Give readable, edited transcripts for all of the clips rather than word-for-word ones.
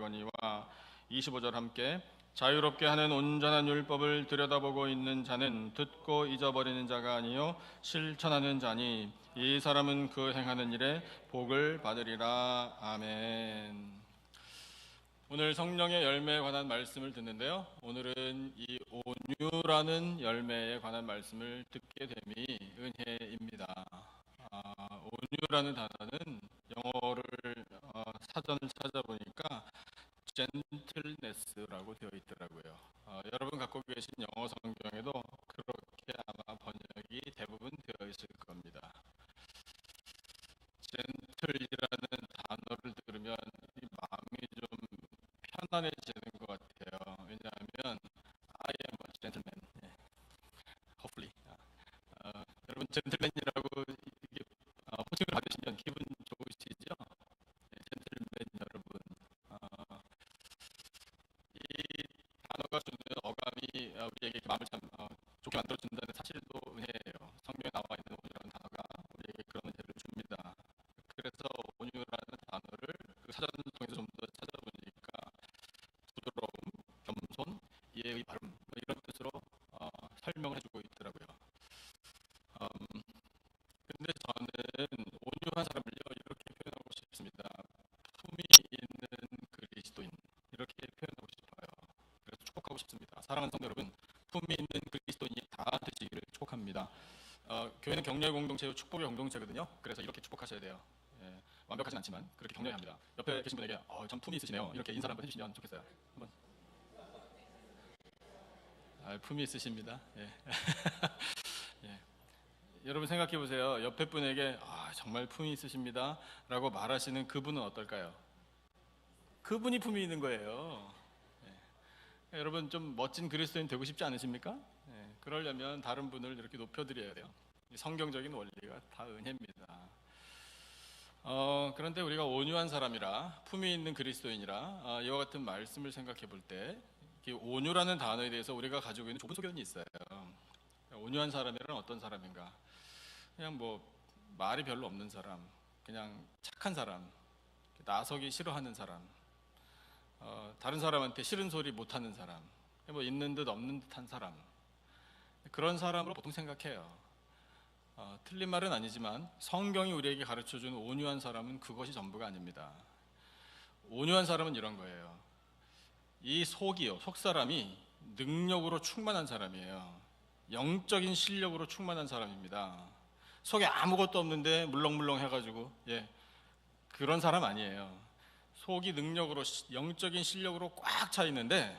거니와 25절 함께 자유롭게 하는 온전한 율법을 들여다보고 있는 자는 듣고 잊어버리는 자가 아니요 실천하는 자니 이 사람은 그 행하는 일에 복을 받으리라. 아멘. 오늘 성령의 열매에 관한 말씀을 듣는데요, 오늘은 이 온유라는 열매에 관한 말씀을 듣게 됨이 은혜입니다. 온유라는 단어는 영어를 사전을 찾아보니까 젠틀네스라고 되어 있더라고요. 여러분 갖고 계신 영어 성경에도 그렇게 아마 번역이 대부분 되어 있을 겁니다. 젠틀이라는 단어를 들으면 이 마음이 좀 편안해지는 것 같아요. 왜냐하면 I am a gentleman. Hopefully. 여러분 젠틀맨이라고 이게 호칭을 받으시면 기분 좋으시죠? 젠틀맨 여러분. 이 단어가 주는 어감이 우리에게 마음을 참 좋게 만들어준다는 사실도 은혜예요. 성경에 나와 있는 온유라는 단어가 우리에게 그런 은혜를 줍니다. 그래서 온유라는 단어를 그 사전을 통해서 좀 더 찾아보니까 부드러움, 겸손, 예의 바름 이런 뜻으로 설명을 해주고 있더라고요. 근데 저는 온유한 사람을요 이렇게 표현하고 싶습니다. 품이 있는 그리스도인, 이렇게 표현하고 싶어요. 그래서 축복하고 싶습니다. 사랑하는 성도 여러분, 품이 있는 그리스도인이 다 되시기를 축복합니다. 교회는 격려의 공동체요 축복의 공동체거든요. 그래서 이렇게 축복하셔야 돼요. 완벽하진 않지만 그렇게 격려합니다. 옆에 계신 분에게 참 품이 있으시네요, 이렇게 인사를 한번 해주시면 좋겠어요. 한번. 품이 있으십니다. 예. 여러분 생각해 보세요. 옆에 분에게 정말 품이 있으십니다 라고 말하시는 그분은 어떨까요? 그분이 품이 있는 거예요. 여러분 좀 멋진 그리스도인 되고 싶지 않으십니까? 그러려면 다른 분을 이렇게 높여드려야 돼요. 성경적인 원리가 다 은혜입니다. 그런데 우리가 온유한 사람이라, 품이 있는 그리스도인이라 이와 같은 말씀을 생각해 볼 때 온유라는 단어에 대해서 우리가 가지고 있는 좁은 소견이 있어요. 온유한 사람이란 어떤 사람인가? 그냥 말이 별로 없는 사람, 그냥 착한 사람, 나서기 싫어하는 사람, 다른 사람한테 싫은 소리 못하는 사람, 있는 듯 없는 듯한 사람, 그런 사람으로 보통 생각해요. 틀린 말은 아니지만 성경이 우리에게 가르쳐주는 온유한 사람은 그것이 전부가 아닙니다. 온유한 사람은 이런 거예요. 이 속사람이 능력으로 충만한 사람이에요. 영적인 실력으로 충만한 사람입니다. 속에 아무것도 없는데 물렁물렁 해가지고 그런 사람 아니에요. 속이 능력으로, 영적인 실력으로 꽉 차 있는데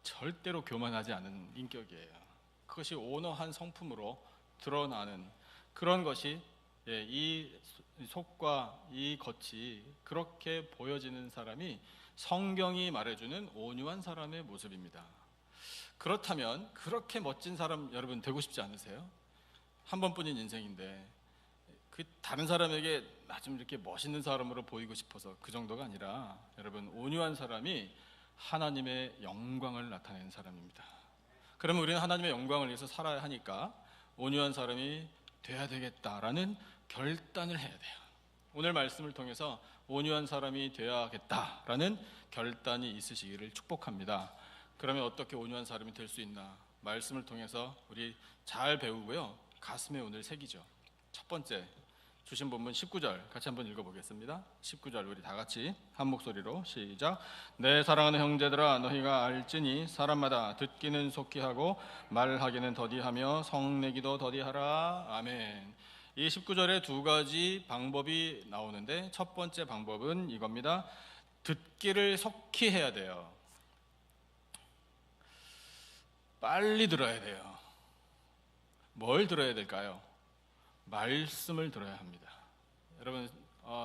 절대로 교만하지 않은 인격이에요. 그것이 온화한 성품으로 드러나는 그런 것이 이 속과 이 겉이 그렇게 보여지는 사람이 성경이 말해주는 온유한 사람의 모습입니다. 그렇다면 그렇게 멋진 사람 여러분 되고 싶지 않으세요? 한 번뿐인 인생인데 다른 사람에게 나 좀 이렇게 멋있는 사람으로 보이고 싶어서 그 정도가 아니라, 여러분 온유한 사람이 하나님의 영광을 나타내는 사람입니다. 그러면 우리는 하나님의 영광을 위해서 살아야 하니까 온유한 사람이 돼야 되겠다라는 결단을 해야 돼요. 오늘 말씀을 통해서 온유한 사람이 되어야겠다라는 결단이 있으시기를 축복합니다. 그러면 어떻게 온유한 사람이 될 수 있나? 말씀을 통해서 우리 잘 배우고요, 가슴에 오늘 새기죠. 첫 번째 주신 본문 19절 같이 한번 읽어보겠습니다. 19절 우리 다 같이 한 목소리로 시작. 내 사랑하는 형제들아, 너희가 알지니 사람마다 듣기는 속히 하고 말하기는 더디하며 성내기도 더디하라. 아멘. 이 19절에 두 가지 방법이 나오는데, 첫 번째 방법은 이겁니다. 듣기를 속히 해야 돼요. 빨리 들어야 돼요. 뭘 들어야 될까요? 말씀을 들어야 합니다. 여러분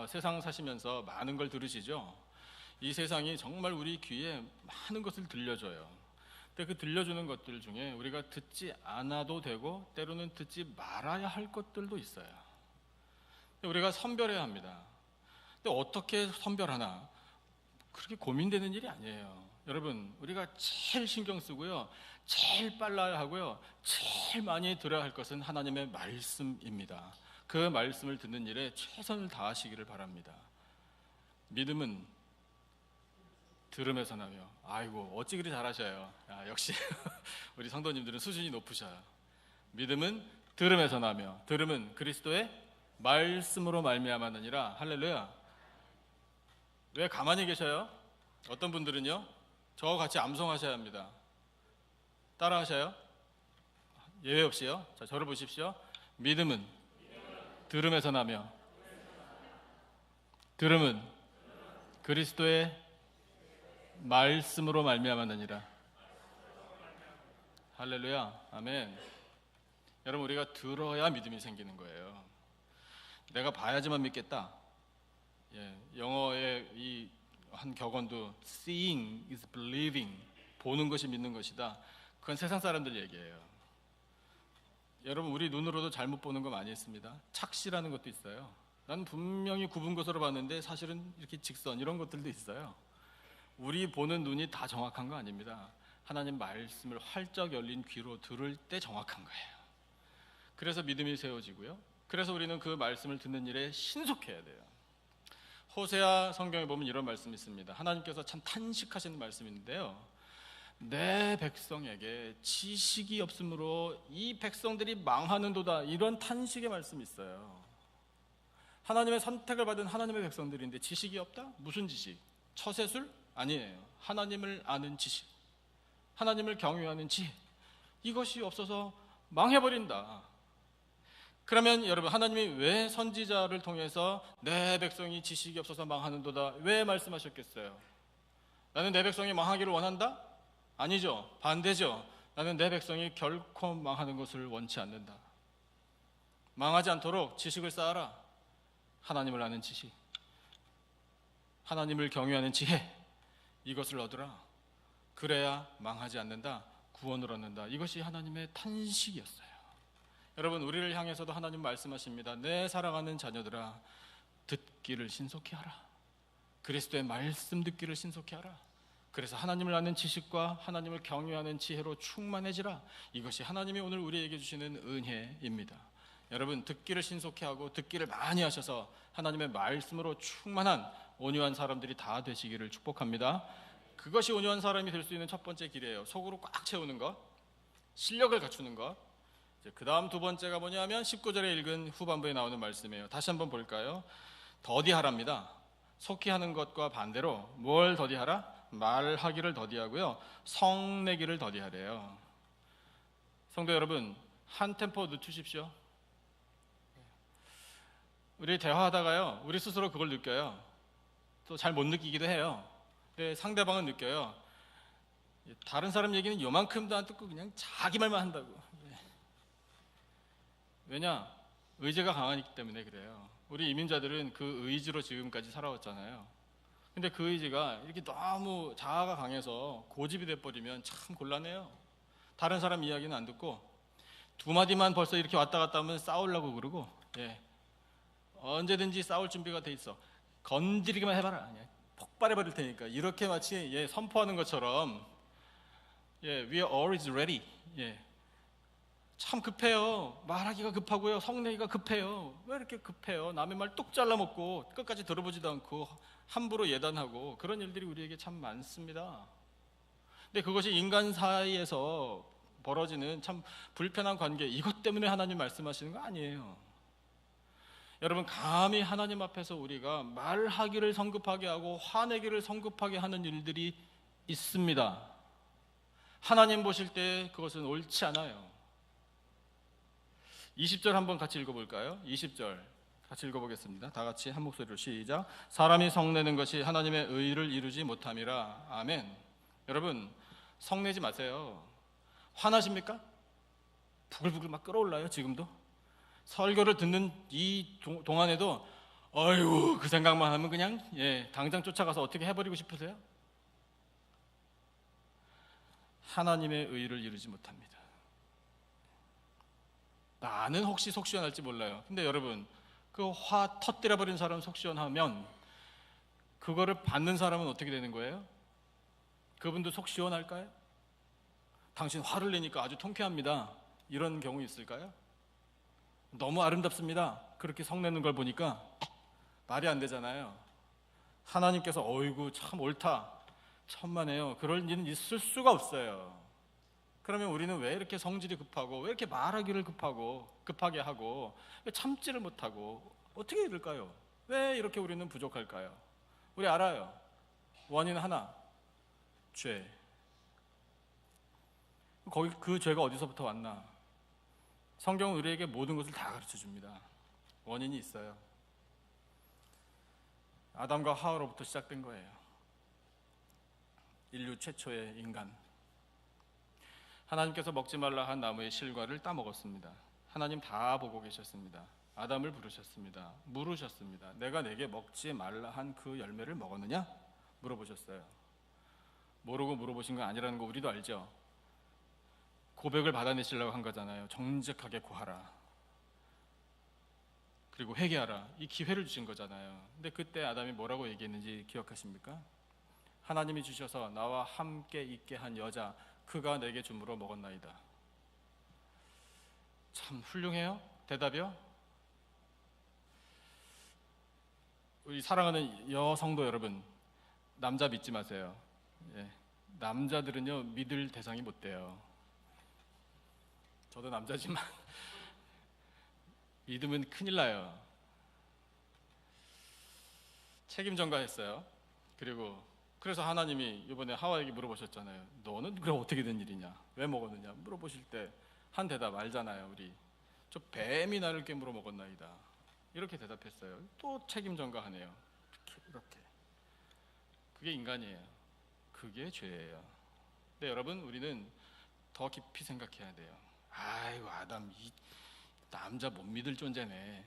세상 사시면서 많은 걸 들으시죠? 이 세상이 정말 우리 귀에 많은 것을 들려줘요. 근데 그 들려주는 것들 중에 우리가 듣지 않아도 되고 때로는 듣지 말아야 할 것들도 있어요. 근데 우리가 선별해야 합니다. 근데 어떻게 선별하나? 그렇게 고민되는 일이 아니에요. 여러분 우리가 제일 신경 쓰고요, 제일 빨라야 하고요, 제일 많이 들어야 할 것은 하나님의 말씀입니다. 그 말씀을 듣는 일에 최선을 다하시기를 바랍니다. 믿음은 들음에서 나며. 아이고 어찌 그리 잘하셔요. 역시 우리 성도님들은 수준이 높으셔요. 믿음은 들음에서 나며 들음은 그리스도의 말씀으로 말미암았느니라. 할렐루야. 왜 가만히 계셔요? 어떤 분들은요 저와 같이 암송하셔야 합니다. 따라 하셔요? 예외 없이요. 자, 저를 보십시오. 믿음은 들음에서 나며 들음은 그리스도의 말씀으로 말미암았느니라. 할렐루야. 아멘. 여러분 우리가 들어야 믿음이 생기는 거예요. 내가 봐야지만 믿겠다. 영어의 이 한 격언도 seeing is believing, 보는 것이 믿는 것이다. 그건 세상 사람들 얘기예요. 여러분 우리 눈으로도 잘못 보는 거 많이 있습니다. 착시라는 것도 있어요. 난 분명히 굽은 것으로 봤는데 사실은 이렇게 직선 이런 것들도 있어요. 우리 보는 눈이 다 정확한 거 아닙니다. 하나님 말씀을 활짝 열린 귀로 들을 때 정확한 거예요. 그래서 믿음이 세워지고요. 그래서 우리는 그 말씀을 듣는 일에 신속해야 돼요. 호세아 성경에 보면 이런 말씀이 있습니다. 하나님께서 참 탄식하시는 말씀인데요. 내 백성에게 지식이 없으므로 이 백성들이 망하는도다. 이런 탄식의 말씀이 있어요. 하나님의 선택을 받은 하나님의 백성들인데 지식이 없다? 무슨 지식? 처세술? 아니에요. 하나님을 아는 지식, 하나님을 경외하는 지혜, 이것이 없어서 망해버린다. 그러면 여러분 하나님이 왜 선지자를 통해서 내 백성이 지식이 없어서 망하는도다 왜 말씀하셨겠어요? 나는 내 백성이 망하기를 원한다? 아니죠. 반대죠. 나는 내 백성이 결코 망하는 것을 원치 않는다. 망하지 않도록 지식을 쌓아라. 하나님을 아는 지식, 하나님을 경외하는 지혜, 이것을 얻으라. 그래야 망하지 않는다. 구원을 얻는다. 이것이 하나님의 탄식이었어요. 여러분 우리를 향해서도 하나님 말씀하십니다. 내 사랑하는 자녀들아, 듣기를 신속히 하라. 그리스도의 말씀 듣기를 신속히 하라. 그래서 하나님을 아는 지식과 하나님을 경외하는 지혜로 충만해지라. 이것이 하나님이 오늘 우리에게 주시는 은혜입니다. 여러분 듣기를 신속히 하고 듣기를 많이 하셔서 하나님의 말씀으로 충만한 온유한 사람들이 다 되시기를 축복합니다. 그것이 온유한 사람이 될 수 있는 첫 번째 길이에요. 속으로 꽉 채우는 것, 실력을 갖추는 것. 그 다음 두 번째가 뭐냐면 19절에 읽은 후반부에 나오는 말씀이에요. 다시 한번 볼까요? 더디하랍니다. 속히 하는 것과 반대로 뭘 더디하라? 말하기를 더디하고요, 성내기를 더디하래요. 성도 여러분, 한 템포 늦추십시오. 우리 대화하다가요, 우리 스스로 그걸 느껴요. 또 잘 못 느끼기도 해요. 근데 상대방은 느껴요. 다른 사람 얘기는 요만큼도 안 듣고 그냥 자기 말만 한다고. 왜냐? 의지가 강하기 때문에 그래요. 우리 이민자들은 그 의지로 지금까지 살아왔잖아요. 근데 그 의지가 이렇게 너무 자아가 강해서 고집이 돼버리면 참 곤란해요. 다른 사람 이야기는 안 듣고 두 마디만 벌써 이렇게 왔다 갔다 하면 싸우려고 그러고, 언제든지 싸울 준비가 돼 있어. 건드리기만 해봐라. 폭발해버릴 테니까. 이렇게 마치 선포하는 것처럼 we are always ready. 참 급해요. 말하기가 급하고요, 성내기가 급해요. 왜 이렇게 급해요? 남의 말 뚝 잘라먹고 끝까지 들어보지도 않고 함부로 예단하고 그런 일들이 우리에게 참 많습니다. 근데 그것이 인간 사이에서 벌어지는 참 불편한 관계, 이것 때문에 하나님 말씀하시는 거 아니에요. 여러분, 감히 하나님 앞에서 우리가 말하기를 성급하게 하고 화내기를 성급하게 하는 일들이 있습니다. 하나님 보실 때 그것은 옳지 않아요. 20절 한번 같이 읽어볼까요? 20절 같이 읽어보겠습니다. 다 같이 한 목소리로 시작. 사람이 성내는 것이 하나님의 의를 이루지 못함이라. 아멘. 여러분, 성내지 마세요. 화나십니까? 부글부글 막 끓어올라요. 지금도 설교를 듣는 이 동안에도 아이고 그 생각만 하면 그냥 당장 쫓아가서 어떻게 해버리고 싶으세요? 하나님의 의를 이루지 못합니다. 나는 혹시 속 시원할지 몰라요. 근데 여러분, 그 화 터뜨려버린 사람 속 시원하면 그거를 받는 사람은 어떻게 되는 거예요? 그분도 속 시원할까요? 당신 화를 내니까 아주 통쾌합니다. 이런 경우 있을까요? 너무 아름답습니다. 그렇게 성내는 걸 보니까 말이 안 되잖아요. 하나님께서 어이구 참 옳다, 천만에요. 그럴 일은 있을 수가 없어요. 그러면 우리는 왜 이렇게 성질이 급하고, 왜 이렇게 말하기를 급하게 하고, 왜 참지를 못하고, 어떻게 이럴까요? 왜 이렇게 우리는 부족할까요? 우리 알아요. 원인 하나, 죄. 그 죄가 어디서부터 왔나? 성경은 우리에게 모든 것을 다 가르쳐 줍니다. 원인이 있어요. 아담과 하와로부터 시작된 거예요. 인류 최초의 인간. 하나님께서 먹지 말라 한 나무의 실과를 따먹었습니다. 하나님 다 보고 계셨습니다. 아담을 부르셨습니다. 물으셨습니다. 내가 내게 먹지 말라 한 그 열매를 먹었느냐? 물어보셨어요. 모르고 물어보신 건 아니라는 거 우리도 알죠. 고백을 받아내시려고 한 거잖아요. 정직하게 고하라. 그리고 회개하라. 이 기회를 주신 거잖아요. 근데 그때 아담이 뭐라고 얘기했는지 기억하십니까? 하나님이 주셔서 나와 함께 있게 한 여자, 그가 내게 줌으로 먹었나이다. 참 훌륭해요? 대답이요? 우리 사랑하는 여성도 여러분, 남자 믿지 마세요. 예. 남자들은요, 믿을 대상이 못 돼요. 저도 남자지만 믿으면 큰일 나요. 책임 전가했어요. 그래서 하나님이 이번에 하와에게 물어보셨잖아요. 너는 그럼 어떻게 된 일이냐? 왜 먹었느냐? 물어보실 때 한 대답 알잖아요. 우리 저 뱀이 나를 깨물어 먹었나이다. 이렇게 대답했어요. 또 책임 전가하네요. 이렇게. 그게 인간이에요. 그게 죄예요. 근데 여러분, 우리는 더 깊이 생각해야 돼요. 아이고, 아담 이 남자 못 믿을 존재네.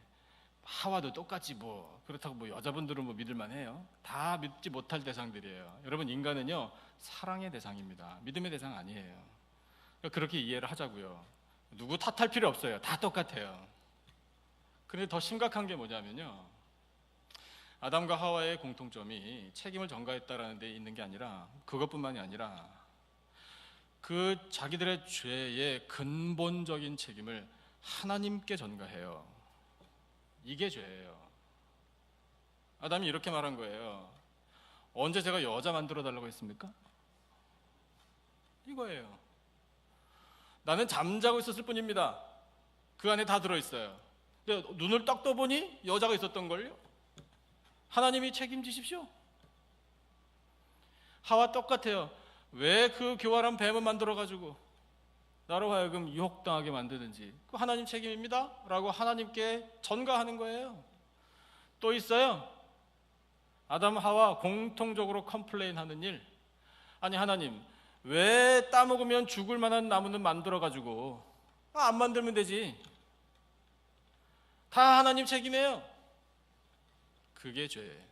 하와도 똑같이 뭐 그렇다고 뭐 여자분들은 뭐 믿을만 해요. 다 믿지 못할 대상들이에요. 여러분, 인간은요 사랑의 대상입니다. 믿음의 대상 아니에요. 그렇게 이해를 하자고요. 누구 탓할 필요 없어요. 다 똑같아요. 그런데 더 심각한 게 뭐냐면요, 아담과 하와의 공통점이 책임을 전가했다라는 데 있는 게 아니라, 그것뿐만이 아니라 그 자기들의 죄의 근본적인 책임을 하나님께 전가해요. 이게 죄예요. 아담이 이렇게 말한 거예요. 언제 제가 여자 만들어 달라고 했습니까? 이거예요. 나는 잠자고 있었을 뿐입니다. 그 안에 다 들어있어요. 근데 눈을 딱 떠보니 여자가 있었던걸요. 하나님이 책임지십시오. 하와 똑같아요. 왜 그 교활한 뱀을 만들어가지고 나로 하여금 유혹당하게 만드는지, 그 하나님 책임입니다 라고 하나님께 전가하는 거예요. 또 있어요. 아담 하와 공통적으로 컴플레인하는 일. 아니, 하나님 왜 따먹으면 죽을 만한 나무는 만들어가지고 안 만들면 되지. 다 하나님 책임이에요. 그게 죄예요.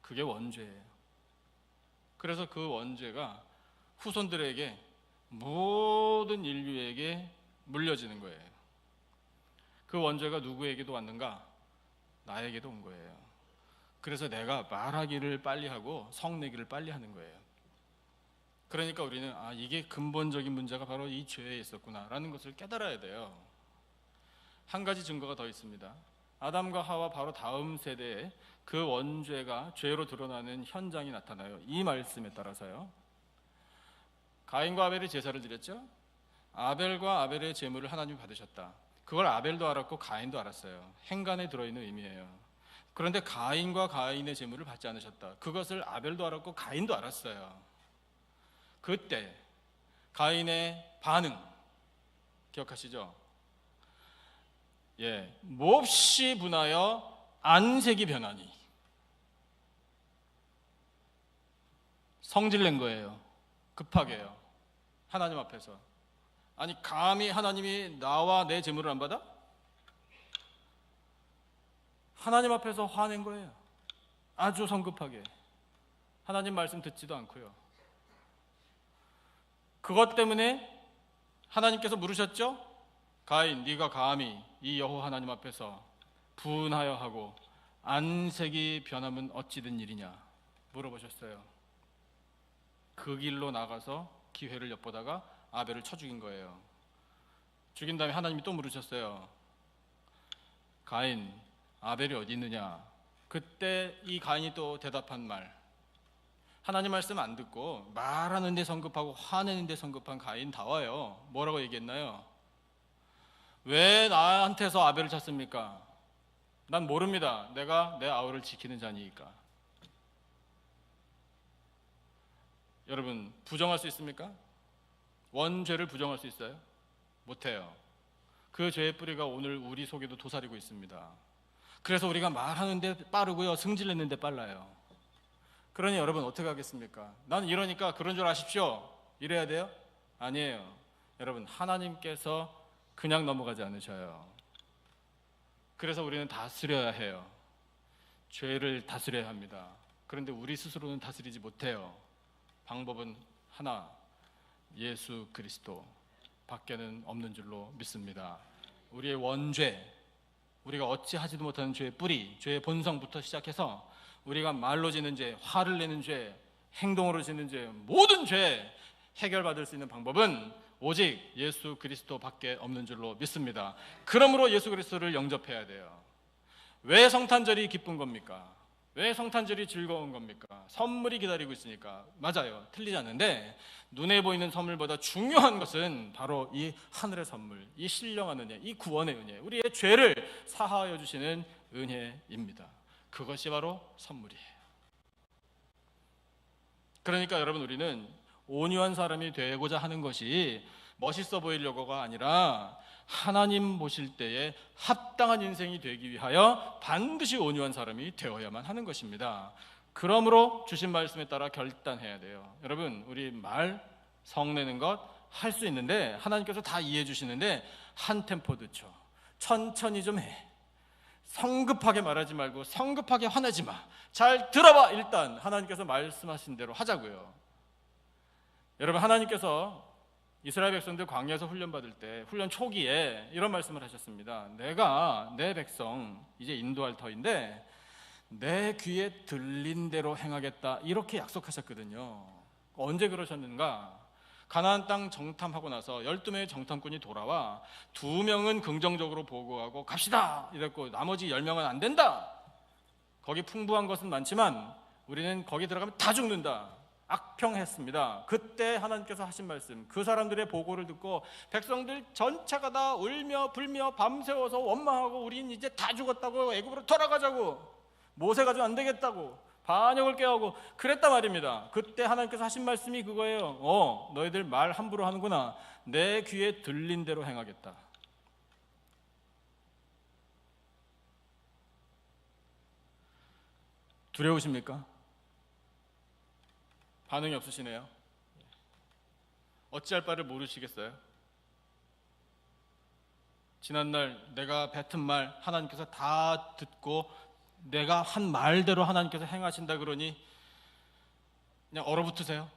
그게 원죄예요. 그래서 그 원죄가 후손들에게, 모든 인류에게 물려지는 거예요. 그 원죄가 누구에게도 왔는가? 나에게도 온 거예요. 그래서 내가 말하기를 빨리 하고 성내기를 빨리 하는 거예요. 그러니까 우리는 이게 근본적인 문제가 바로 이 죄에 있었구나라는 것을 깨달아야 돼요. 한 가지 증거가 더 있습니다. 아담과 하와 바로 다음 세대에 그 원죄가 죄로 드러나는 현장이 나타나요. 이 말씀에 따라서요. 가인과 아벨이 제사를 드렸죠. 아벨과 아벨의 제물을 하나님이 받으셨다. 그걸 아벨도 알았고 가인도 알았어요. 행간에 들어있는 의미예요. 그런데 가인과 가인의 제물을 받지 않으셨다. 그것을 아벨도 알았고 가인도 알았어요. 그때 가인의 반응 기억하시죠? 몹시 분하여 안색이 변하니 성질낸 거예요. 급하게요. 하나님 앞에서. 아니, 감히 하나님이 나와 내 제물을 안 받아? 하나님 앞에서 화낸 거예요. 아주 성급하게. 하나님 말씀 듣지도 않고요. 그것 때문에 하나님께서 물으셨죠? 가인, 네가 감히 이 여호와 하나님 앞에서 분하여 하고 안색이 변하면 어찌 된 일이냐 물어보셨어요. 그 길로 나가서 기회를 엿보다가 아벨을 쳐 죽인 거예요. 죽인 다음에 하나님이 또 물으셨어요. 가인, 아벨이 어디 있느냐? 그때 이 가인이 또 대답한 말, 하나님 말씀 안 듣고 말하는데 성급하고 화내는데 성급한 가인다와요. 뭐라고 얘기했나요? 왜 나한테서 아벨을 찾습니까? 난 모릅니다. 내가 내 아우를 지키는 자니까. 여러분, 부정할 수 있습니까? 원죄를 부정할 수 있어요? 못해요. 그 죄의 뿌리가 오늘 우리 속에도 도사리고 있습니다. 그래서 우리가 말하는데 빠르고요, 승질내는데 빨라요. 그러니 여러분 어떻게 하겠습니까? 나는 이러니까 그런 줄 아십시오. 이래야 돼요? 아니에요. 여러분, 하나님께서 그냥 넘어가지 않으셔요. 그래서 우리는 다스려야 해요. 죄를 다스려야 합니다. 그런데 우리 스스로는 다스리지 못해요. 방법은 하나, 예수 그리스도 밖에는 없는 줄로 믿습니다. 우리의 원죄, 우리가 어찌하지도 못하는 죄의 뿌리, 죄의 본성부터 시작해서 우리가 말로 지는 죄, 화를 내는 죄, 행동으로 지는 죄, 모든 죄 해결받을 수 있는 방법은 오직 예수 그리스도밖에 없는 줄로 믿습니다. 그러므로 예수 그리스도를 영접해야 돼요. 왜 성탄절이 기쁜 겁니까? 왜 성탄절이 즐거운 겁니까? 선물이 기다리고 있으니까. 맞아요, 틀리지 않는데 눈에 보이는 선물보다 중요한 것은 바로 이 하늘의 선물, 이 신령한 은혜, 이 구원의 은혜, 우리의 죄를 사하여 주시는 은혜입니다. 그것이 바로 선물이에요. 그러니까 여러분, 우리는 온유한 사람이 되고자 하는 것이 멋있어 보이려고가 아니라 하나님 보실 때에 합당한 인생이 되기 위하여 반드시 온유한 사람이 되어야만 하는 것입니다. 그러므로 주신 말씀에 따라 결단해야 돼요. 여러분, 우리 말 성내는 것 할 수 있는데 하나님께서 다 이해해 주시는데 한 템포 늦춰, 천천히 좀 해. 성급하게 말하지 말고 성급하게 화내지 마. 잘 들어봐. 일단 하나님께서 말씀하신 대로 하자고요. 여러분, 하나님께서 이스라엘 백성들 광야에서 훈련받을 때 훈련 초기에 이런 말씀을 하셨습니다. 내가 내 백성 이제 인도할 터인데 내 귀에 들린 대로 행하겠다, 이렇게 약속하셨거든요. 언제 그러셨는가? 가나안 땅 정탐하고 나서 12명의 정탐꾼이 돌아와 2명은 긍정적으로 보고하고 갑시다 이랬고 나머지 10명은 안 된다. 거기 풍부한 것은 많지만 우리는 거기 들어가면 다 죽는다. 악평했습니다. 그때 하나님께서 하신 말씀, 그 사람들의 보고를 듣고 백성들 전체가 다 울며 불며 밤새워서 원망하고 우린 이제 다 죽었다고, 애굽으로 돌아가자고, 모세 가지고 안 되겠다고 반역을 깨하고 그랬단 말입니다. 그때 하나님께서 하신 말씀이 그거예요. 너희들 말 함부로 하는구나. 내 귀에 들린 대로 행하겠다. 두려우십니까? 반응이 없으시네요. 어찌할 바를 모르시겠어요? 지난날 내가 뱉은 말 하나님께서 다 듣고 내가 한 말대로 하나님께서 행하신다 그러니 그냥 얼어붙으세요?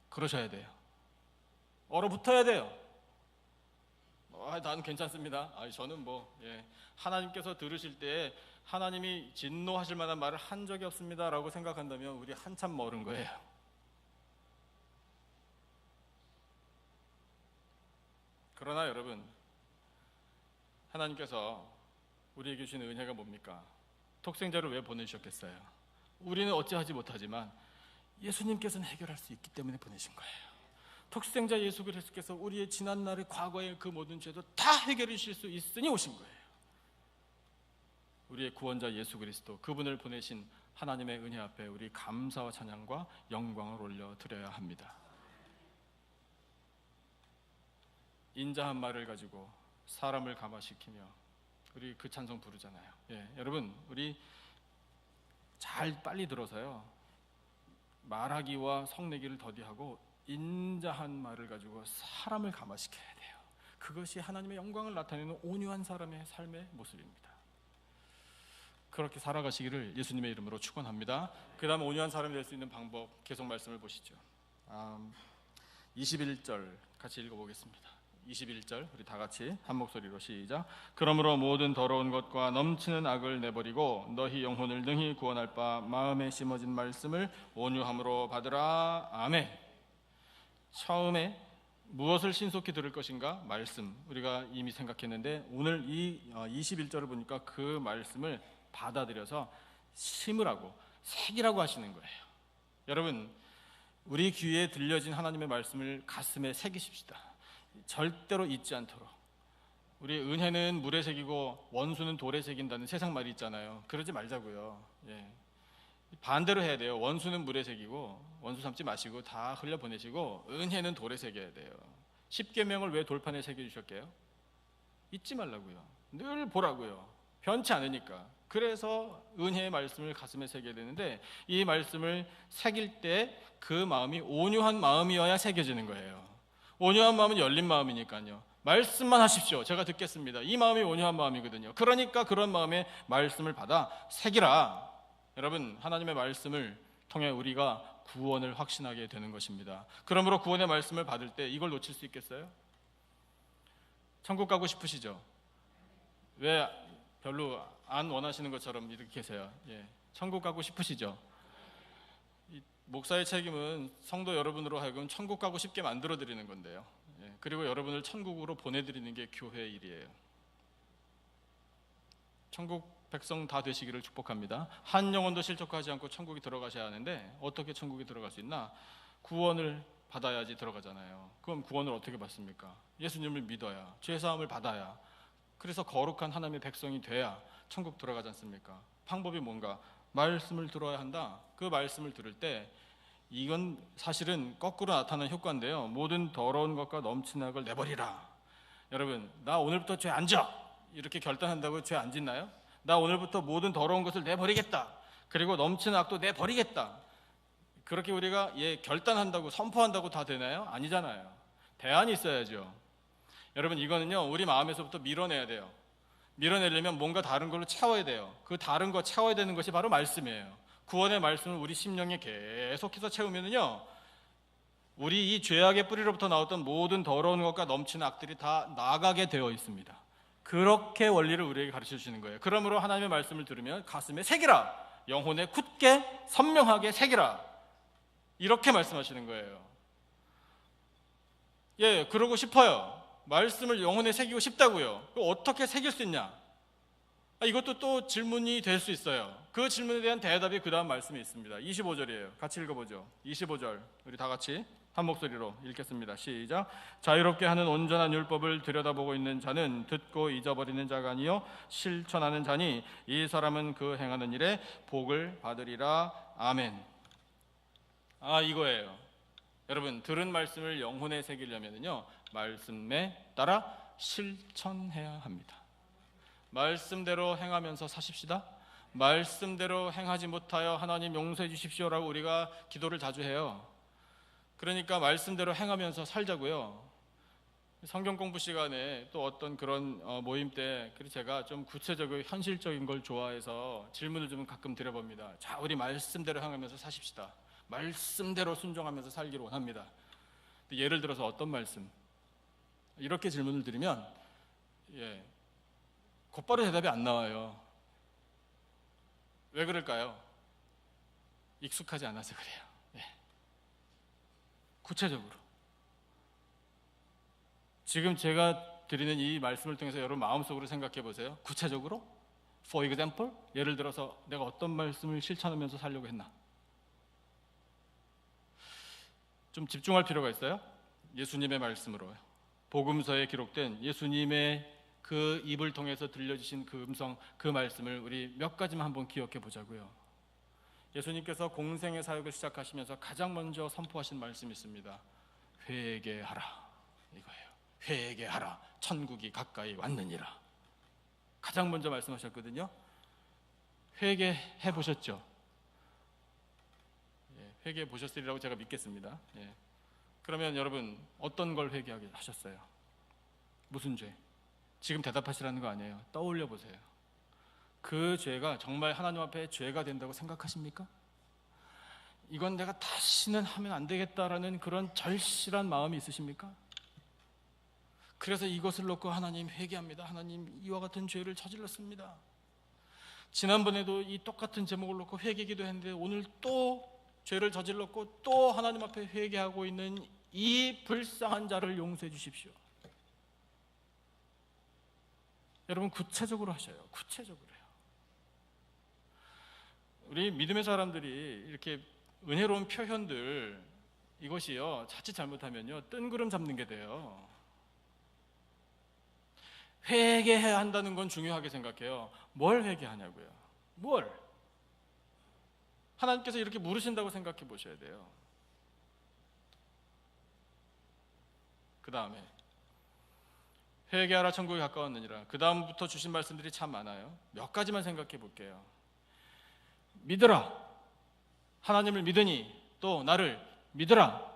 그러셔야 돼요. 얼어붙어야 돼요. 나는 괜찮습니다. 저는 하나님께서 들으실 때 하나님이 진노하실 만한 말을 한 적이 없습니다 라고 생각한다면 우리 한참 멀은 거예요. 그러나 여러분, 하나님께서 우리에게 주신 은혜가 뭡니까? 독생자를 왜 보내주셨겠어요? 우리는 어찌하지 못하지만 예수님께서는 해결할 수 있기 때문에 보내신 거예요. 독생자 예수 그리스도께서 우리의 지난날의 과거의 그 모든 죄도 다 해결해 주실 수 있으니 오신 거예요. 우리의 구원자 예수 그리스도, 그분을 보내신 하나님의 은혜 앞에 우리 감사와 찬양과 영광을 올려드려야 합니다. 인자한 말을 가지고 사람을 감화시키며, 우리 그 찬송 부르잖아요. 여러분, 우리 잘 빨리 들어서요, 말하기와 성내기를 더디하고 인자한 말을 가지고 사람을 감화시켜야 돼요. 그것이 하나님의 영광을 나타내는 온유한 사람의 삶의 모습입니다. 그렇게 살아가시기를 예수님의 이름으로 축원합니다. 그 다음 온유한 사람이 될 수 있는 방법, 계속 말씀을 보시죠. 21절 같이 읽어보겠습니다. 21절 우리 다 같이 한 목소리로 시작. 그러므로 모든 더러운 것과 넘치는 악을 내버리고 너희 영혼을 능히 구원할 바 마음에 심어진 말씀을 온유함으로 받으라. 아멘. 처음에 무엇을 신속히 들을 것인가? 말씀. 우리가 이미 생각했는데 오늘 이 21절을 보니까 그 말씀을 받아들여서 심으라고, 새기라고 하시는 거예요. 여러분, 우리 귀에 들려진 하나님의 말씀을 가슴에 새기십시다. 절대로 잊지 않도록. 우리 은혜는 물에 새기고 원수는 돌에 새긴다는 세상 말이 있잖아요. 그러지 말자고요. 반대로 해야 돼요. 원수는 물에 새기고 원수 삼지 마시고 다 흘려보내시고 은혜는 돌에 새겨야 돼요. 십계명을 왜 돌판에 새겨주셨게요? 잊지 말라고요. 늘 보라고요. 변치 않으니까. 그래서 은혜의 말씀을 가슴에 새겨야 되는데, 이 말씀을 새길 때 그 마음이 온유한 마음이어야 새겨지는 거예요. 온유한 마음은 열린 마음이니까요. 말씀만 하십시오. 제가 듣겠습니다. 이 마음이 온유한 마음이거든요. 그러니까 그런 마음에 말씀을 받아 새기라. 여러분, 하나님의 말씀을 통해 우리가 구원을 확신하게 되는 것입니다. 그러므로 구원의 말씀을 받을 때 이걸 놓칠 수 있겠어요? 천국 가고 싶으시죠? 왜 별로 안 원하시는 것처럼 이렇게 계세요? 천국 가고 싶으시죠? 이 목사의 책임은 성도 여러분으로 하여금 천국 가고 싶게 만들어 드리는 건데요. 그리고 여러분을 천국으로 보내드리는 게 교회의 일이에요. 천국 백성 다 되시기를 축복합니다. 한 영혼도 실족하지 않고 천국에 들어가셔야 하는데, 어떻게 천국에 들어갈 수 있나? 구원을 받아야지 들어가잖아요. 그럼 구원을 어떻게 받습니까? 예수님을 믿어야, 죄사함을 받아야, 그래서 거룩한 하나님의 백성이 돼야 천국 들어가지 않습니까? 방법이 뭔가? 말씀을 들어야 한다. 그 말씀을 들을 때 이건 사실은 거꾸로 나타나는 효과인데요. 모든 더러운 것과 넘치는 악을 내버리라. 여러분, 나 오늘부터 죄 안 져! 이렇게 결단한다고 죄 안 짓나요? 나 오늘부터 모든 더러운 것을 내버리겠다. 그리고 넘치는 악도 내버리겠다. 그렇게 우리가 결단한다고, 선포한다고 다 되나요? 아니잖아요. 대안이 있어야죠. 여러분, 이거는요, 우리 마음에서부터 밀어내야 돼요. 밀어내려면 뭔가 다른 걸로 채워야 돼요. 그 다른 거 채워야 되는 것이 바로 말씀이에요. 구원의 말씀을 우리 심령에 계속해서 채우면은요, 우리 이 죄악의 뿌리로부터 나왔던 모든 더러운 것과 넘치는 악들이 다 나가게 되어 있습니다. 그렇게 원리를 우리에게 가르쳐 주시는 거예요. 그러므로 하나님의 말씀을 들으면 가슴에 새기라, 영혼에 굳게 선명하게 새기라, 이렇게 말씀하시는 거예요. 그러고 싶어요. 말씀을 영혼에 새기고 싶다고요. 어떻게 새길 수 있냐? 이것도 또 질문이 될 수 있어요. 그 질문에 대한 대답이 그 다음 말씀에 있습니다. 25절이에요. 같이 읽어보죠. 25절 우리 다 같이 한 목소리로 읽겠습니다. 시작. 자유롭게 하는 온전한 율법을 들여다보고 있는 자는 듣고 잊어버리는 자가 아니요 실천하는 자니 이 사람은 그 행하는 일에 복을 받으리라. 아멘. 이거예요. 여러분, 들은 말씀을 영혼에 새기려면요, 말씀에 따라 실천해야 합니다. 말씀대로 행하면서 사십시다. 말씀대로 행하지 못하여 하나님 용서해 주십시오라고 우리가 기도를 자주 해요. 그러니까 말씀대로 행하면서 살자고요. 성경 공부 시간에 또 어떤 그런 모임 때 제가 좀 구체적이고 현실적인 걸 좋아해서 질문을 좀 가끔 드려봅니다. 자, 우리 말씀대로 행하면서 사십시다. 말씀대로 순종하면서 살기를 원합니다. 예를 들어서 어떤 말씀? 이렇게 질문을 드리면 곧바로 대답이 안 나와요. 왜 그럴까요? 익숙하지 않아서 그래요. 구체적으로 지금 제가 드리는 이 말씀을 통해서 여러분 마음속으로 생각해 보세요. 구체적으로, for example, 예를 들어서 내가 어떤 말씀을 실천하면서 살려고 했나? 좀 집중할 필요가 있어요. 예수님의 말씀으로, 복음서에 기록된 예수님의 그 입을 통해서 들려주신 그 음성, 그 말씀을 우리 몇 가지만 한번 기억해 보자고요. 예수님께서 공생의 사역을 시작하시면서 가장 먼저 선포하신 말씀이 있습니다. 회개하라, 이거예요. 회개하라, 천국이 가까이 왔느니라. 가장 먼저 말씀하셨거든요. 회개해 보셨죠? 회개해 보셨으리라고 제가 믿겠습니다. 그러면 여러분, 어떤 걸 회개하게 하셨어요? 무슨 죄? 지금 대답하시라는 거 아니에요. 떠올려 보세요. 그 죄가 정말 하나님 앞에 죄가 된다고 생각하십니까? 이건 내가 다시는 하면 안 되겠다라는 그런 절실한 마음이 있으십니까? 그래서 이것을 놓고 하나님 회개합니다. 하나님, 이와 같은 죄를 저질렀습니다. 지난번에도 이 똑같은 제목을 놓고 회개기도 했는데 오늘 또 죄를 저질렀고 또 하나님 앞에 회개하고 있는 이 불쌍한 자를 용서해 주십시오. 여러분, 구체적으로 하셔요. 구체적으로요. 우리 믿음의 사람들이 이렇게 은혜로운 표현들, 이것이요 자칫 잘못하면요 뜬구름 잡는 게 돼요. 회개해야 한다는 건 중요하게 생각해요. 뭘 회개하냐고요? 뭘? 하나님께서 이렇게 물으신다고 생각해 보셔야 돼요. 그 다음에 회개하라 천국이 가까웠느니라. 그 다음부터 주신 말씀들이 참 많아요. 몇 가지만 생각해 볼게요. 믿으라. 하나님을 믿으니 또 나를 믿으라.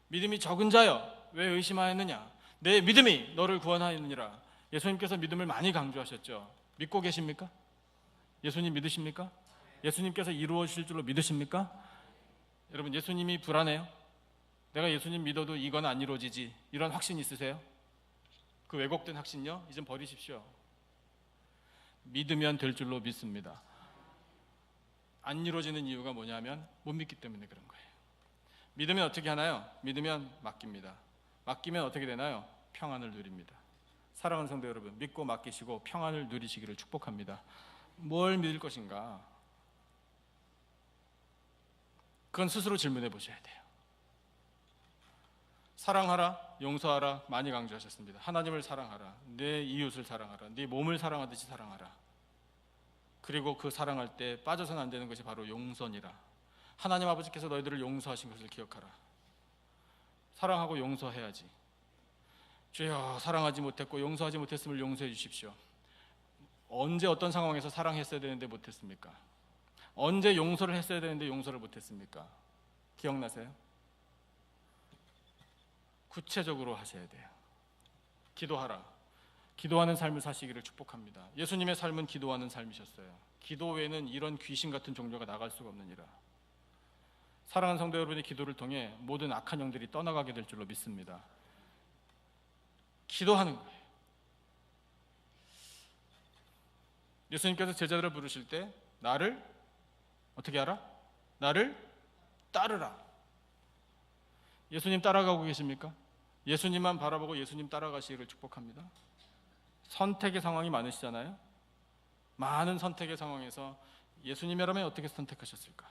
믿음이 적은 자여 왜 의심하였느냐? 내 믿음이 너를 구원하였느니라. 예수님께서 믿음을 많이 강조하셨죠. 믿고 계십니까? 예수님 믿으십니까? 예수님께서 이루어질 줄로 믿으십니까? 여러분, 예수님이 불안해요? 내가 예수님 믿어도 이건 안 이루어지지, 이런 확신 있으세요? 그 왜곡된 확신요? 이젠 버리십시오. 믿으면 될 줄로 믿습니다. 안 이루어지는 이유가 뭐냐면 못 믿기 때문에 그런 거예요. 믿으면 어떻게 하나요? 믿으면 맡깁니다. 맡기면 어떻게 되나요? 평안을 누립니다. 사랑하는 성도 여러분, 믿고 맡기시고 평안을 누리시기를 축복합니다. 뭘 믿을 것인가? 그건 스스로 질문해 보셔야 돼요. 사랑하라, 용서하라 많이 강조하셨습니다. 하나님을 사랑하라, 내 이웃을 사랑하라, 네 몸을 사랑하듯이 사랑하라. 그리고 그 사랑할 때 빠져서는 안 되는 것이 바로 용서니라. 하나님 아버지께서 너희들을 용서하신 것을 기억하라. 사랑하고 용서해야지. 주여, 사랑하지 못했고 용서하지 못했음을 용서해 주십시오. 언제 어떤 상황에서 사랑했어야 되는데 못했습니까? 언제 용서를 했어야 되는데 용서를 못했습니까? 기억나세요? 구체적으로 하셔야 돼요. 기도하라. 기도하는 삶을 사시기를 축복합니다. 예수님의 삶은 기도하는 삶이셨어요. 기도 외에는 이런 귀신 같은 종교가 나갈 수가 없느니라. 사랑하는 성도 여러분의 기도를 통해 모든 악한 영들이 떠나가게 될 줄로 믿습니다. 기도하는 거예요. 예수님께서 제자들을 부르실 때 나를 어떻게 하라? 나를 따르라. 예수님 따라가고 계십니까? 예수님만 바라보고 예수님 따라가시기를 축복합니다. 선택의 상황이 많으시잖아요. 많은 선택의 상황에서 예수님이라면 어떻게 선택하셨을까?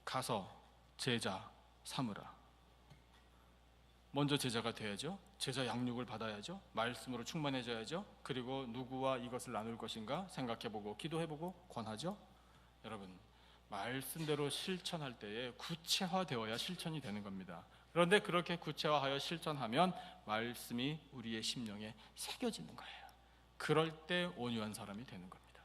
가서 제자 삼으라. 먼저 제자가 돼야죠. 제자 양육을 받아야죠. 말씀으로 충만해져야죠. 그리고 누구와 이것을 나눌 것인가 생각해보고 기도해보고 권하죠. 여러분, 말씀대로 실천할 때에 구체화되어야 실천이 되는 겁니다. 그런데 그렇게 구체화하여 실천하면 말씀이 우리의 심령에 새겨지는 거예요. 그럴 때 온유한 사람이 되는 겁니다.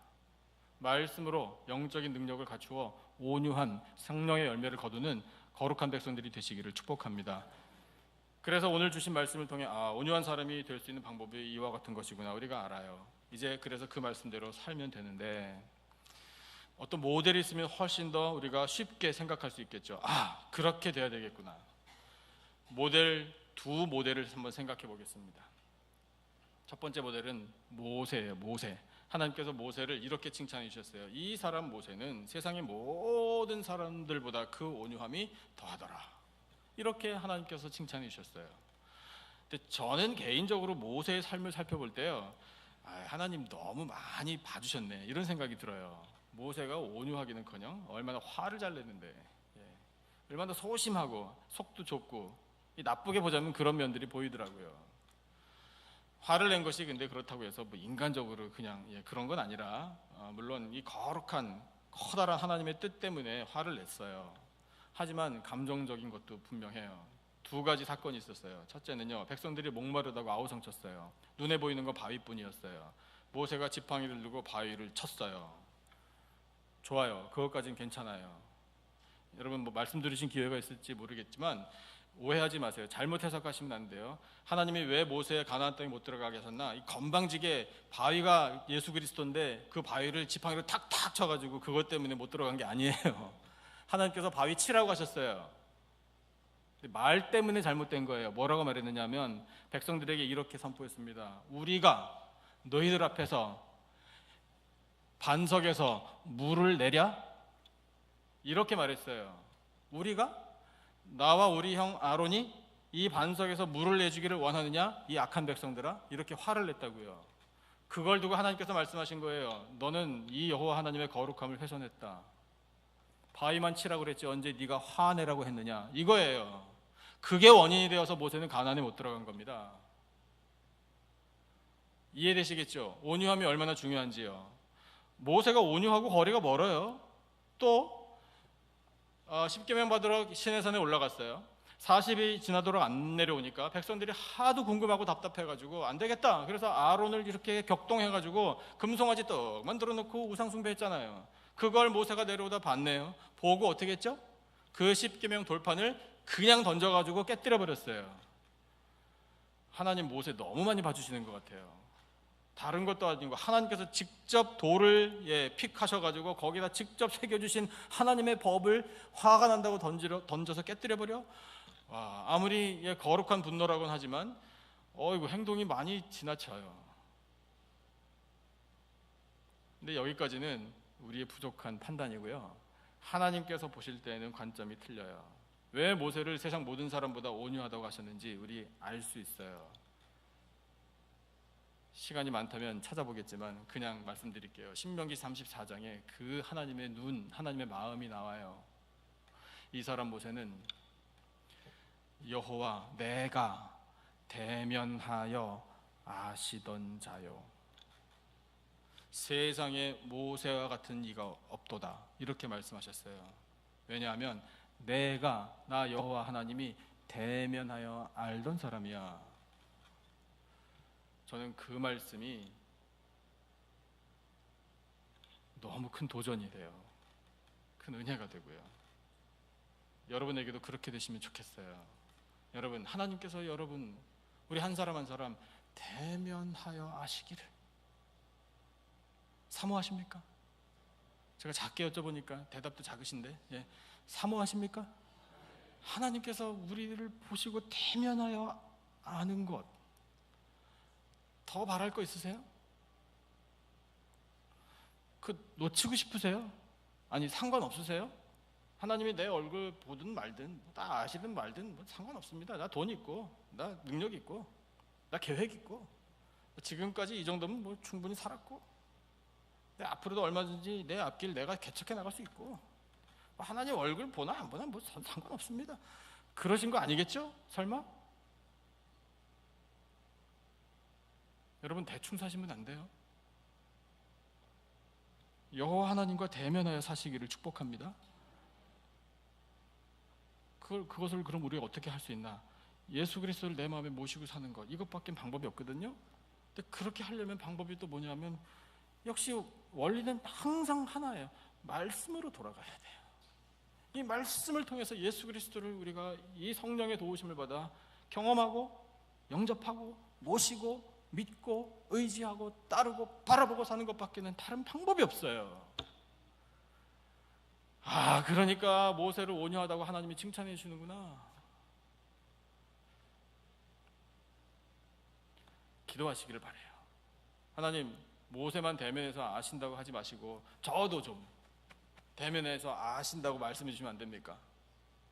말씀으로 영적인 능력을 갖추어 온유한 성령의 열매를 거두는 거룩한 백성들이 되시기를 축복합니다. 그래서 오늘 주신 말씀을 통해 온유한 사람이 될 수 있는 방법이 이와 같은 것이구나 우리가 알아요. 이제 그래서 그 말씀대로 살면 되는데, 어떤 모델이 있으면 훨씬 더 우리가 쉽게 생각할 수 있겠죠. 그렇게 돼야 되겠구나. 두 모델을 한번 생각해 보겠습니다. 첫 번째 모델은 모세예요. 모세. 하나님께서 모세를 이렇게 칭찬해 주셨어요. 이 사람 모세는 세상의 모든 사람들보다 그 온유함이 더하더라. 이렇게 하나님께서 칭찬해 주셨어요. 근데 저는 개인적으로 모세의 삶을 살펴볼 때요, 하나님 너무 많이 봐주셨네 이런 생각이 들어요. 모세가 온유하기는커녕 얼마나 화를 잘 냈는데, 얼마나 소심하고 속도 좁고 나쁘게 보자면 그런 면들이 보이더라고요. 화를 낸 것이 근데 그렇다고 해서 뭐 인간적으로 그냥 그런 건 아니라, 물론 이 거룩한 커다란 하나님의 뜻 때문에 화를 냈어요. 하지만 감정적인 것도 분명해요. 두 가지 사건이 있었어요. 첫째는요, 백성들이 목마르다고 아우성쳤어요. 눈에 보이는 건 바위뿐이었어요. 모세가 지팡이를 들고 바위를 쳤어요. 좋아요. 그것까지는 괜찮아요. 여러분 뭐 말씀 들으신 기회가 있을지 모르겠지만 오해하지 마세요. 잘못 해석하시면 안 돼요. 하나님이 왜 모세 가나안 땅에 못 들어가게 하셨나? 이 건방지게 바위가 예수 그리스도인데 그 바위를 지팡이로 탁탁 쳐가지고 그것 때문에 못 들어간 게 아니에요. 하나님께서 바위 치라고 하셨어요. 말 때문에 잘못된 거예요. 뭐라고 말했느냐면 백성들에게 이렇게 선포했습니다. 우리가 너희들 앞에서 반석에서 물을 내랴? 이렇게 말했어요. 우리가? 나와 우리 형 아론이 이 반석에서 물을 내주기를 원하느냐? 이 악한 백성들아? 이렇게 화를 냈다고요. 그걸 두고 하나님께서 말씀하신 거예요. 너는 이 여호와 하나님의 거룩함을 훼손했다. 바위만 치라고 그랬지 언제 네가 화내라고 했느냐, 이거예요. 그게 원인이 되어서 모세는 가나안에 못 들어간 겁니다. 이해되시겠죠? 온유함이 얼마나 중요한지요. 모세가 온유하고 거리가 멀어요. 또 10계명 받으러 시내산에 올라갔어요. 40이 지나도록 안 내려오니까 백성들이 하도 궁금하고 답답해가지고 안 되겠다. 그래서 아론을 이렇게 격동해가지고 금송아지 떡 만들어 놓고 우상 숭배했잖아요. 그걸 모세가 내려오다 봤네요. 보고 어떻게 했죠? 그 10계명 돌판을 그냥 던져가지고 깨뜨려 버렸어요. 하나님 모세 너무 많이 봐주시는 것 같아요. 다른 것도 아니고 하나님께서 직접 돌을 픽하셔가지고 거기다 직접 새겨주신 하나님의 법을 화가 난다고 던져서 깨뜨려버려? 와, 아무리 거룩한 분노라고는 하지만 이거 행동이 많이 지나쳐요. 근데 여기까지는 우리의 부족한 판단이고요. 하나님께서 보실 때에는 관점이 틀려요. 왜 모세를 세상 모든 사람보다 온유하다고 하셨는지 우리 알 수 있어요. 시간이 많다면 찾아보겠지만 그냥 말씀드릴게요. 신명기 34장에 그 하나님의 눈, 하나님의 마음이 나와요. 이 사람 모세는 여호와 내가 대면하여 아시던 자요, 세상에 모세와 같은 이가 없도다, 이렇게 말씀하셨어요. 왜냐하면 내가, 나 여호와 하나님이 대면하여 알던 사람이야. 저는 그 말씀이 너무 큰 도전이 돼요. 큰 은혜가 되고요. 여러분에게도 그렇게 되시면 좋겠어요. 여러분, 하나님께서 여러분, 우리 한 사람 한 사람 대면하여 아시기를 사모하십니까? 제가 작게 여쭤보니까 대답도 작으신데, 사모하십니까? 하나님께서 우리를 보시고 대면하여 아는 것, 더 바랄 거 있으세요? 놓치고 싶으세요? 아니 상관없으세요? 하나님이 내 얼굴 보든 말든 다 아시든 말든 상관없습니다. 나 돈 있고, 나 능력 있고, 나 계획 있고, 지금까지 이 정도면 충분히 살았고, 앞으로도 얼마든지 내 앞길 내가 개척해 나갈 수 있고, 하나님 얼굴 보나 안 보나 상관없습니다. 그러신 거 아니겠죠? 설마? 여러분, 대충 사시면 안 돼요. 여호와 하나님과 대면하여 사시기를 축복합니다. 그것을 그럼 우리가 어떻게 할 수 있나? 예수 그리스도를 내 마음에 모시고 사는 것, 이것밖에 방법이 없거든요. 근데 그렇게 하려면 방법이 또 뭐냐면, 역시 원리는 항상 하나예요. 말씀으로 돌아가야 돼요. 이 말씀을 통해서 예수 그리스도를 우리가 이 성령의 도우심을 받아 경험하고 영접하고 모시고 믿고 의지하고 따르고 바라보고 사는 것밖에는 다른 방법이 없어요. 그러니까 모세를 온유하다고 하나님이 칭찬해 주시는구나. 기도하시기를 바라요. 하나님, 모세만 대면해서 아신다고 하지 마시고 저도 좀 대면해서 아신다고 말씀해 주시면 안 됩니까?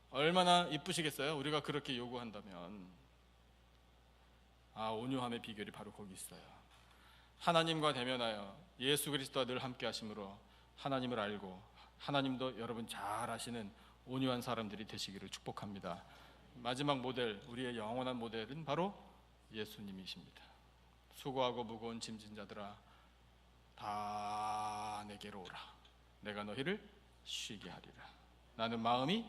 얼마나 이쁘시겠어요? 우리가 그렇게 요구한다면. 온유함의 비결이 바로 거기 있어요. 하나님과 대면하여 예수 그리스도와 늘 함께 하심으로 하나님을 알고 하나님도 여러분 잘 아시는 온유한 사람들이 되시기를 축복합니다. 마지막 모델, 우리의 영원한 모델은 바로 예수님이십니다. 수고하고 무거운 짐진 자들아 다 내게로 오라. 내가 너희를 쉬게 하리라. 나는 마음이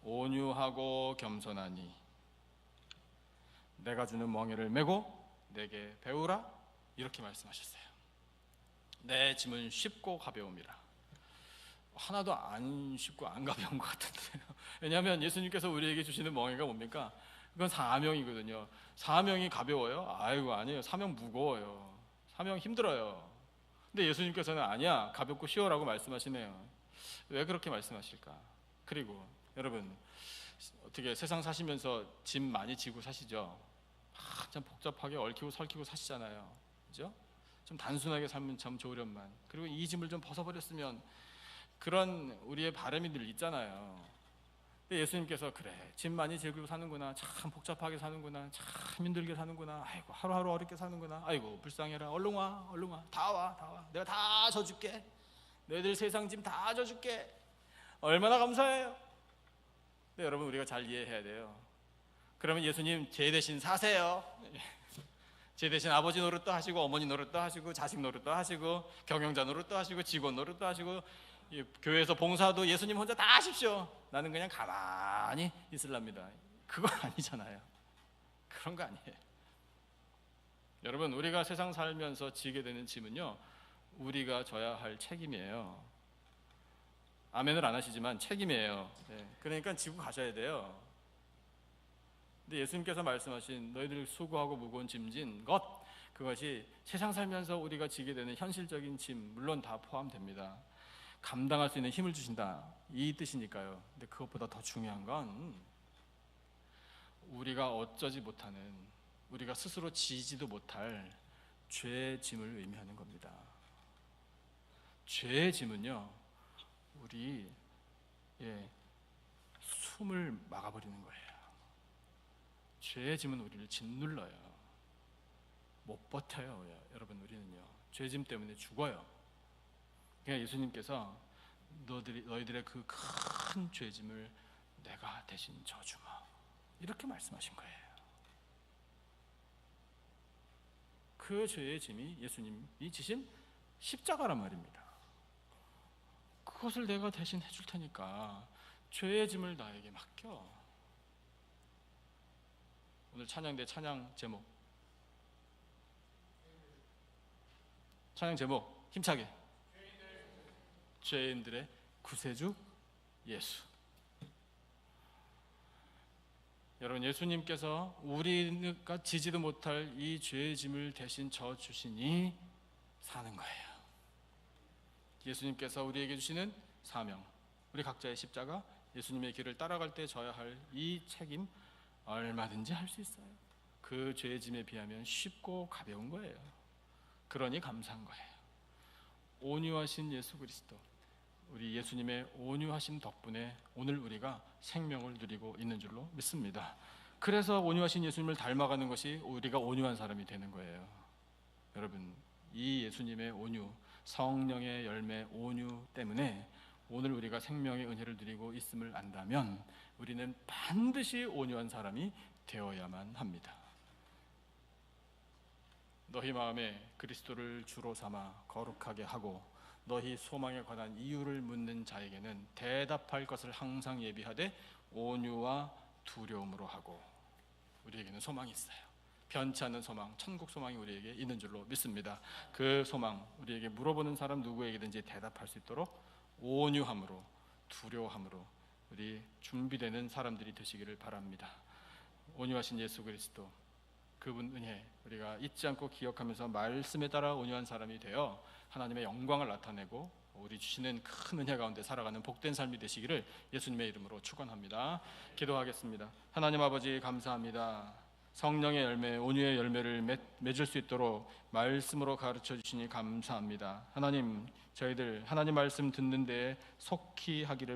온유하고 겸손하니 내가 주는 멍에를 메고 내게 배우라. 이렇게 말씀하셨어요. 내 짐은 쉽고 가벼움이라. 하나도 안 쉽고 안 가벼운 것 같은데요. 왜냐하면 예수님께서 우리에게 주시는 멍에가 뭡니까? 그건 사명이거든요. 사명이 가벼워요? 아니에요. 사명 무거워요. 사명 힘들어요. 근데 예수님께서는 아니야, 가볍고 쉬워라고 말씀하시네요. 왜 그렇게 말씀하실까? 그리고 여러분, 어떻게 세상 사시면서 짐 많이 지고 사시죠? 참 복잡하게 얽히고 설키고 사시잖아요. 그죠? 좀 단순하게 살면 참 좋으련만. 그리고 이 짐을 좀 벗어버렸으면, 그런 우리의 바람이 늘 있잖아요. 근데 예수님께서 그래, 짐 많이 지고 사는구나, 참 복잡하게 사는구나, 참 힘들게 사는구나, 아이고 하루하루 어렵게 사는구나, 아이고 불쌍해라, 얼른 와, 얼른 와, 다 와, 다 와, 내가 다 져줄게, 너희들 세상 짐 다 져줄게. 얼마나 감사해요. 근데 여러분, 우리가 잘 이해해야 돼요. 그러면 예수님 제 대신 사세요. 제 대신 아버지 노릇도 하시고, 어머니 노릇도 하시고, 자식 노릇도 하시고, 경영자 노릇도 하시고, 직원 노릇도 하시고, 교회에서 봉사도 예수님 혼자 다 하십시오. 나는 그냥 가만히 있을랍니다. 그거 아니잖아요. 그런 거 아니에요. 여러분, 우리가 세상 살면서 지게 되는 짐은요, 우리가 져야 할 책임이에요. 아멘을 안 하시지만 책임이에요. 네. 그러니까 지고 가셔야 돼요. 근데 예수님께서 말씀하신 너희들 수고하고 무거운 짐진 것, 그것이 세상 살면서 우리가 지게 되는 현실적인 짐, 물론 다 포함됩니다. 감당할 수 있는 힘을 주신다, 이 뜻이니까요. 근데 그것보다 더 중요한 건 우리가 어쩌지 못하는, 우리가 스스로 지지도 못할 죄의 짐을 의미하는 겁니다. 죄의 짐은요, 우리 숨을 막아버리는 거예요. 죄의 짐은 우리를 짓눌러요. 못 버텨요. 여러분, 우리는요, 죄짐 때문에 죽어요. 그러니까 예수님께서 너희들의 그 큰 죄짐을 내가 대신 져주마, 이렇게 말씀하신 거예요. 그 죄의 짐이 예수님이 지신 십자가란 말입니다. 그것을 내가 대신 해줄 테니까 죄의 짐을 나에게 맡겨. 오늘 찬양대 찬양 제목 힘차게, 죄인들의 구세주 예수. 여러분, 예수님께서 우리가 지지도 못할 이 죄의 짐을 대신 져 주시니 사는 거예요. 예수님께서 우리에게 주시는 사명, 우리 각자의 십자가, 예수님의 길을 따라갈 때 져야 할 이 책임, 얼마든지 할 수 있어요. 그 죄의 짐에 비하면 쉽고 가벼운 거예요. 그러니 감사한 거예요. 온유하신 예수 그리스도, 우리 예수님의 온유하심 덕분에 오늘 우리가 생명을 누리고 있는 줄로 믿습니다. 그래서 온유하신 예수님을 닮아가는 것이 우리가 온유한 사람이 되는 거예요. 여러분, 이 예수님의 온유, 성령의 열매 온유 때문에 오늘 우리가 생명의 은혜를 누리고 있음을 안다면 우리는 반드시 온유한 사람이 되어야만 합니다. 너희 마음에 그리스도를 주로 삼아 거룩하게 하고 너희 소망에 관한 이유를 묻는 자에게는 대답할 것을 항상 예비하되 온유와 두려움으로 하고. 우리에게는 소망이 있어요. 변치 않는 소망, 천국 소망이 우리에게 있는 줄로 믿습니다. 그 소망, 우리에게 물어보는 사람 누구에게든지 대답할 수 있도록 온유함으로, 두려워함으로 우리 준비되는 사람들이 되시기를 바랍니다. 온유하신 예수 그리스도, 그분 은혜 우리가 잊지 않고 기억하면서 말씀에 따라 온유한 사람이 되어 하나님의 영광을 나타내고 우리 주시는 큰 은혜 가운데 살아가는 복된 삶이 되시기를 예수님의 이름으로 축원합니다. 기도하겠습니다. 하나님 아버지, 감사합니다. 성령의 열매, 온유의 열매를 맺을 수 있도록 말씀으로 가르쳐 주시니 감사합니다. 하나님, 저희들 하나님 말씀 듣는 데에 속히 하기를